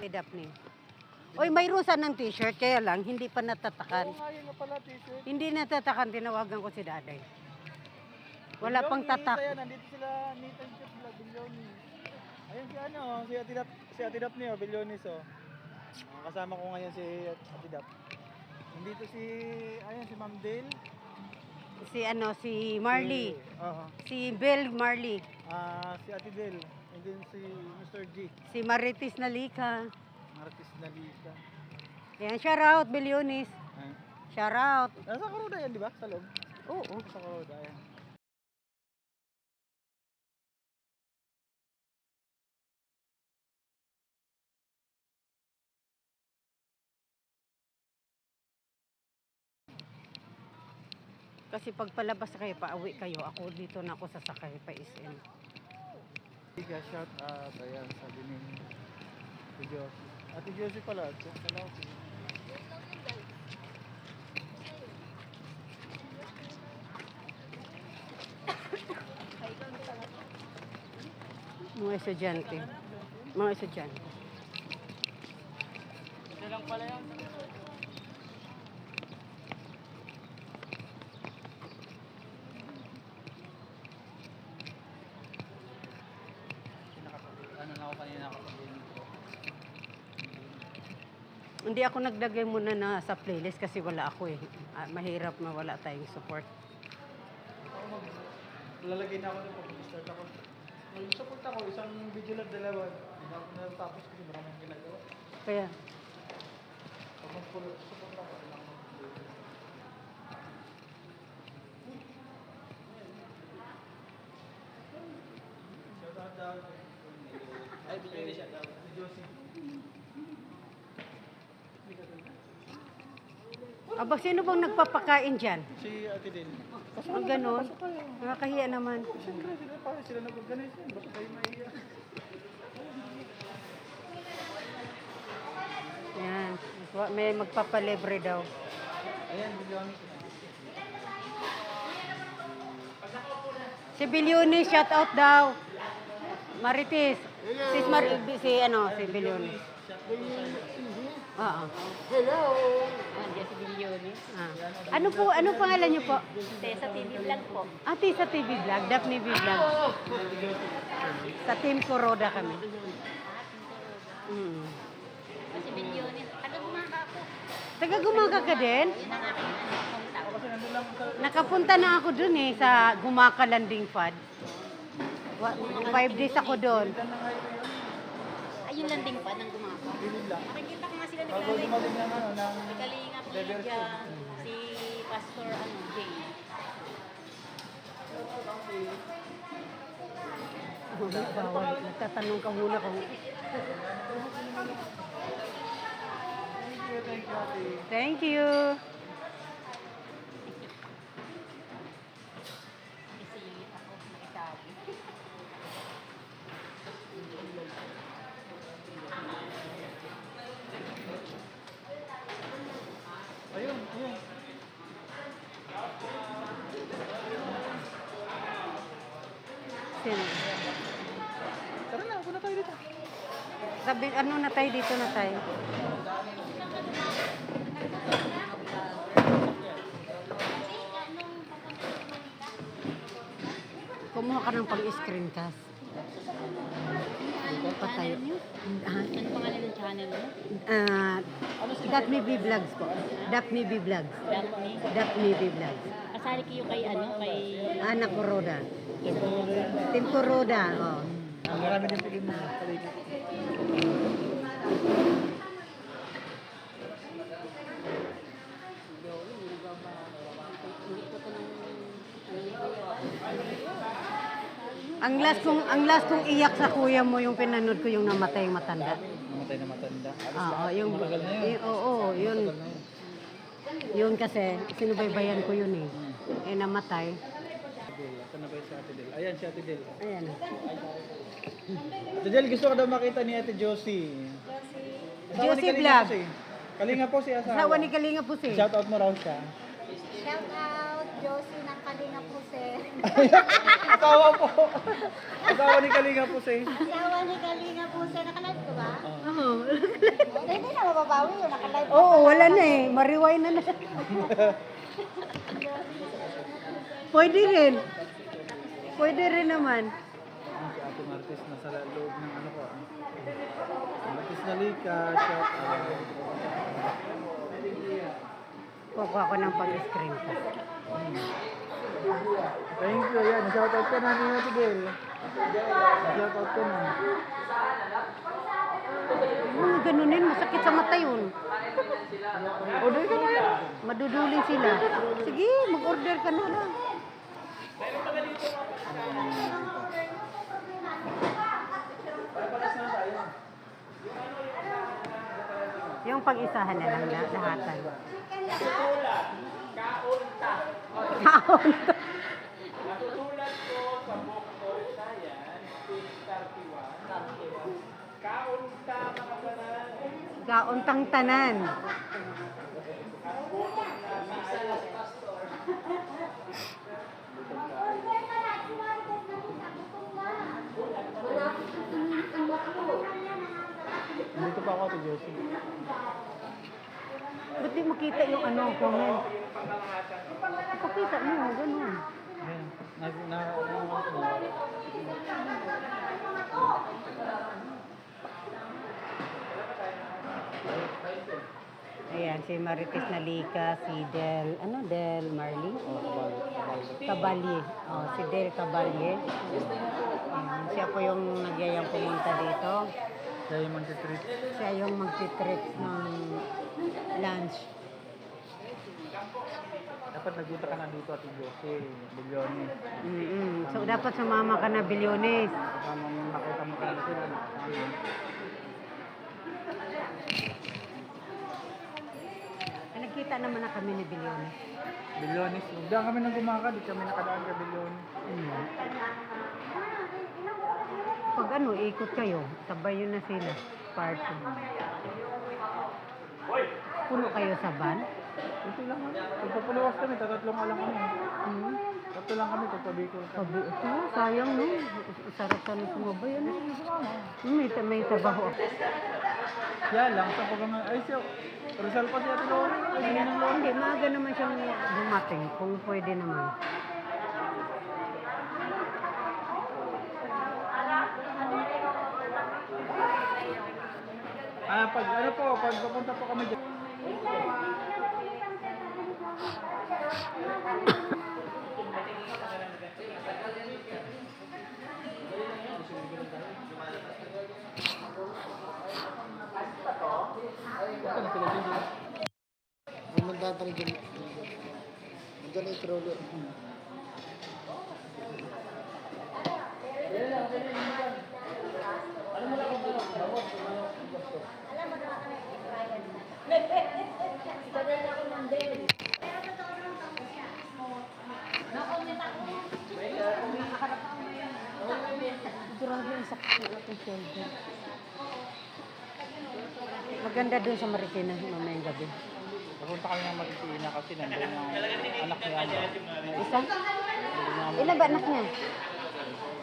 Daphne. Oy, may rusa ng t-shirt, kaya lang, hindi pa natatakan. Oo nga, yun nga pala t-shirt. Hindi natatakan, tinawagan ko si Daday. Wala pang Bilyonis, tatak. ayan, nandito sila, Nathan Chip, Bilyonis. Ayun si ano, si Ate Daphne, Bilyonis, oh. Kasama ko ngayon si Ate Dap. Nandito si, ayun, si Ma'am Dale. Si Marley. Oo. Si Bel Marley. Si Ate Dale. And then si Mr. G. Si Marites Nalika. Martis Nalika. Yan, shout out, Bilyonis. Shout out. Nasa Kuroda yan, di ba? Sa loob? Oo. Sa Kuroda, yan. Kasi pag palabas kayo, pauwi kayo, ako dito na ako sasakay pa SM. Higa, shout out. Ayan, sabi ni Ate Josie. Ate Josie pala. Salaw. Mga estudyante. Mga estudyante. Ito lang pala yan. Ano na ako kanina nakapagin ko. Hindi ako naglagay muna na sa playlist kasi wala ako eh. Mahirap mawala tayong support. Lalagay na ako nung pag-start ako. Nag-support ako, isang video lang, dalawa. Hindi na ako natapos kasi maraming ginagawa. Kaya, Pag mag-support ako, hindi na ako mag-video. Shout out daw. Ay, bigyan niya shout out. Si Josie. aba, sino bang nagpapakain dyan? Si Ate Din. Ang ganon. Nakakahiya naman. Siyempre, sila nag-organize yan. Basta kayo maiiyak. Yan. May magpapalibre daw. Ayan, bigyan ko. Si Bilyonis, shout out daw. Marites. Si Bilyonis. Oo. Hello! Andiyan si Bilyonis. Ano pangalan niyo po? Tessa TV Vlog po. Ate sa TV Vlog, Daphne V Vlog. Sa Team Kuroda kami. Si Bilyonis. Gumaka ako. Taga-Gumaka ka din? Yun ang aking hometown. Kasi nandun lang sa... Nakapunta na ako dun eh, sa Gumaka Landing Pad. 5 days ako doon. Ayun lang din pa ng gumaka. Bilid lang. Nakikita ko nga sila Bago naglalay. dumating ng ano, ng... Si Kalinga po dyan. Si Pastor Jay. Bawal, nagtatanong ka muna kung... Thank you, Ate. Thank you. Kasi ako nakisabi. Ayun, ayun. Sino? Tara na, punta tayo dito. Sabi, ano na tayo dito na tayo? Kumuha ka ng pang-screencast. Pa tayo. Ano pangalan ng channel mo? Daphne B Vlogs po. Daphne B Vlogs. Daphne. Daphne B Vlogs. Kasali kayo kay kay... Anak Kuroda. Team Kuroda. Oh. Marami din pilim na paligid. Ang last kong iyak sa kuya mo yung pinanood ko yung namatay yung matanda. Namatay na matanda. Oo, yung Matagal na yun. oo, yun. Matagal na yun. Yun kasi sinubaybayan ko yun eh. Eh namatay. Ito na ba yung si Ate Del? Ayan si Ate Del. Ayan. Ate Del, gusto ko daw makita ni Ate Josie. Asawa ni Josie Kalinga Vlog. po siya. Kalinga po si asawa. Asawa ni Kalinga po si. Shout out mo raw siya. Shout out Josie ng Kalinga po Puse. Asawa po. Asawa ni Kalinga po say. Asawa ni Kalinga Puse. Nakalive ka ba? Oo. Hindi na mababawi yun. Nakalive ka. Oo, wala na eh. Mariway na na. Pwede rin. Pwede rin naman. Si Ate Martes nasa loob ng ano ko. Martes na Lika, shot. Kukuha ko ng pag-screen ko. Thank you. Yan, shoutout ka na ni Ate Gel. Shoutout ka na. Ganunin, masakit sa mata yun. Order ka na yan. Madudulin sila. Sige, mag-order ka na lang. Yung pag-isahan na lang lahatan. Kaunta. Kaunta. Natutulad ko sa Bokor Sayan, page 31. Kaunta mga tanan. Kauntang tanan. Dito pa ako, Ate Josie. Ba't di makita yung ano, comment? Ipakita mo, ganun. Ayan. Ayan, si Marites Nalika, si Del, ano, Del Marley? Cabalye. Oh, si Del Cabalye. Ayan, siya po yung nagyayang pumunta dito. Siya yung mag-treat. Siya yung magtitrip ng lunch. Dapat nagpunta ka na dito, Ate Josie. Bilyones. So, dapat sumama ka na, Bilyones. Kasama yung nakita mo ka sila. Nagkita naman na kami ni Bilyones. Bilyones. Diyan kami nang gumaka. Di kami nakadaan ka Bilyones. Pag ano, ikot kayo, sabay yun na sila. Party. Puno kayo sa van? Ito lang. Pagpapalawas kami, tatlong alang kami. Tatlo lang kami, pagpabikol kami. Sabi, ito, sayang no. Sarap sana sumabay. Ano? May trabaho ako. Kaya lang, sa pag ay siya, Rizal pa si Ate Lori. Ay, hindi ng Lori. Hindi, maaga naman siyang dumating. Kung pwede naman. Pag ano po, pag papunta po kami dyan. Magdadali dyan. Diyan ay trollo. Grabe ang sakit ng ating shoulder. Maganda dun sa Marikina mamayang gabi. Papunta kami ng Marikina kasi nandun yung anak niya. Isa? Ilan ba anak niya?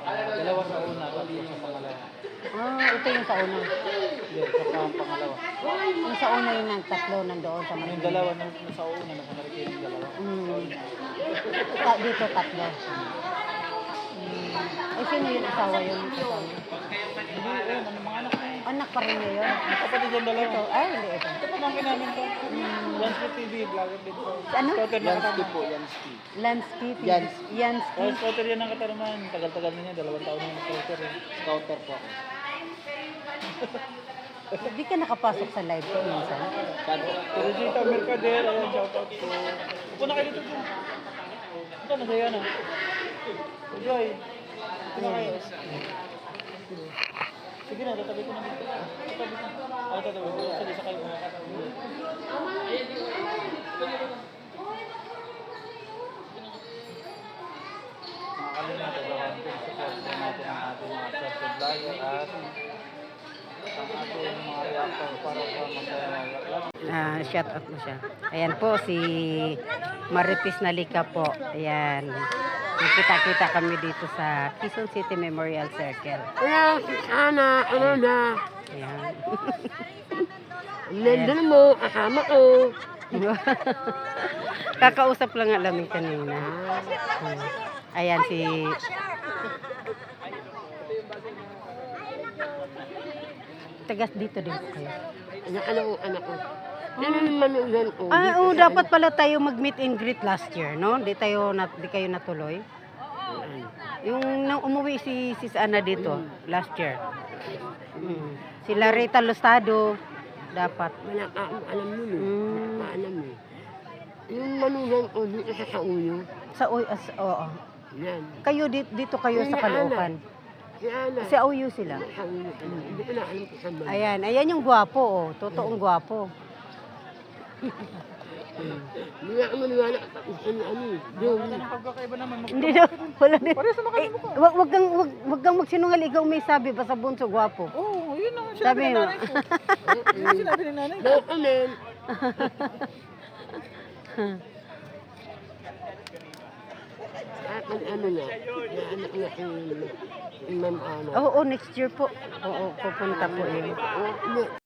Dalawa sa una, pati yung pangalawa. Ito yung sa una. Hindi, sa pangalawa. Yung sa una yung tatlo nandoon sa Yung Marikina. dalawa sa una, nasa Marikina yung dalawa. Dito tatlo. Ay, sino yung asawa yung kasama? Hindi, ano mga anak niya. Anak pa rin niya yun? Kapatid yung dalawa. Ito, ay hindi ito. Ito pa namin namin to. Yansky TV, vlogger din po. Ano? Scouter na Yansky katarman. po, Yansky. Lansky. Yansky. Yansky. Oh, scouter yan ng katarman. Tagal-tagal na niya, 2 taon na yung scouter. Scouter po ako. Di ka nakapasok sa live ko minsan. Pero Gita Mercader, ayan, shoutout po. Upo na kayo dito. Ito, nasaya na. Enjoy. Ito na kayo. Sige na, tatabi ko na dito. Tatabi ko. Ay, tatabi ko. Sige, sakay mo. Mga kalinga, tabahan po. Support po natin ang ating mga social vlogger at ang ating mga reactor para sa masaya. Shout out mo siya. Ayan po si Marites Nalika po. Ayan. Nagkita-kita kami dito sa Quezon City Memorial Circle. Wala, ana, ano na. Ayan. Nandun mo, kasama ko. Kakausap lang nga namin kanina. Ayan si... Tagas dito din kayo. Anak ko. Nananunan ko. Dapat pala tayo mag-meet and greet last year, no? Di kayo natuloy. Yung nang umuwi si Sis Ana dito last year. Si Larita Lostado dapat. Wala ka akong alam yun eh. Mm. Alam eh. Yung manunan ko dito sa uyo. Oo. Yan. Kayo dito kayo sa Caloocan. Si Ana. Sa Uyo sila. Sa uyo. Hindi ko na alam kung saan ba. Ayan yung gwapo, oh. Totoong gwapo. Hindi nga ako maniwala. Ano eh. Joey. Ang pagkakaiba naman. Hindi na, wala din. Parehas naman kayo mukha. Wag kang magsinungal, ikaw may sabi basta bunso gwapo. Oo, yun ang Sabi sinabi ng mo. nanay ko. Yun ang sinabi ng nanay ko. Daw kanin. Akin ano na. Anak na yung Ma'am Ana. Oo, next year po. Oo, pupunta po yun. Oo,